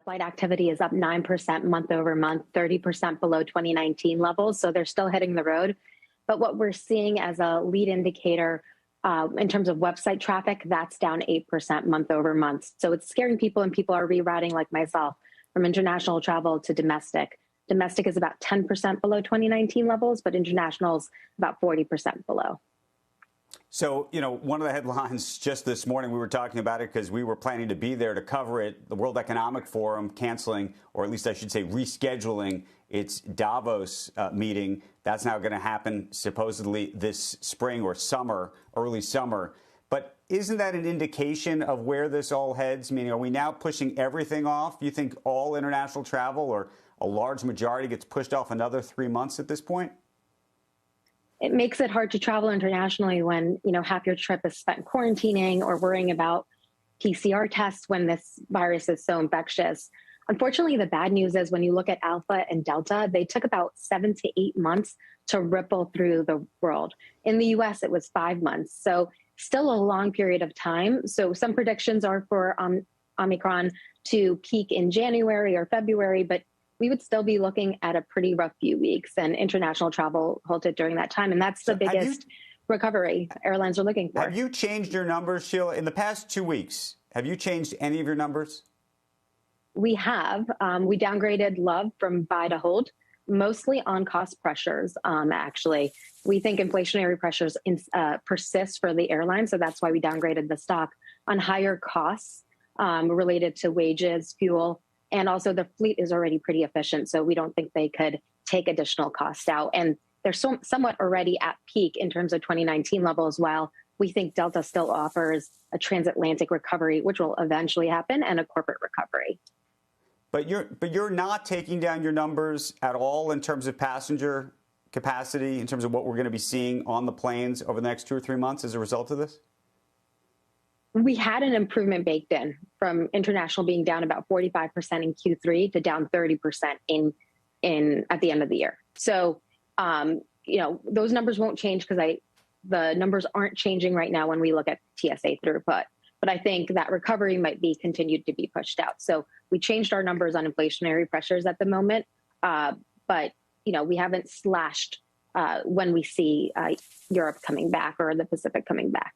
Flight activity is up 9% month over month, 30% below 2019 levels. So they're still hitting the road. But what we're seeing as a lead indicator in terms of website traffic, that's down 8% month over month. So it's scaring people, and people are rerouting, like myself, from international travel to domestic. Domestic is about 10% below 2019 levels, but international is about 40% below. So, one of the headlines just this morning, we were talking about it because we were planning to be there to cover it. The World Economic Forum canceling, or at least I should say rescheduling, its Davos meeting. That's now going to happen supposedly this spring or summer, early summer. But isn't that an indication of where this all heads? Meaning, are we now pushing everything off? You think all international travel or a large majority gets pushed off another 3 months at this point? It makes it hard to travel internationally when, half your trip is spent quarantining or worrying about PCR tests when this virus is so infectious. Unfortunately, the bad news is when you look at Alpha and Delta, they took about 7 to 8 months to ripple through the world. In the US, it was 5 months. So still a long period of time. So some predictions are for Omicron to peak in January or February, but we would still be looking at a pretty rough few weeks, and international travel halted during that time. And that's the biggest recovery airlines are looking for. Have you changed your numbers, Sheila? In the past 2 weeks, have you changed any of your numbers? We have. We downgraded Love from buy to hold, mostly on cost pressures, actually. We think inflationary pressures persist for the airline, so that's why we downgraded the stock on higher costs related to wages, fuel, and also the fleet is already pretty efficient, so we don't think they could take additional costs out. And they're somewhat already at peak in terms of 2019 levels, while we think Delta still offers a transatlantic recovery, which will eventually happen, and a corporate recovery. But you're not taking down your numbers at all in terms of passenger capacity, in terms of what we're going to be seeing on the planes over the next 2 or 3 months as a result of this? We had an improvement baked in from international being down about 45% in Q3 to down 30% in at the end of the year. So, those numbers won't change because the numbers aren't changing right now when we look at TSA throughput. But I think that recovery might be continued to be pushed out. So we changed our numbers on inflationary pressures at the moment, but we haven't slashed when we see Europe coming back or the Pacific coming back.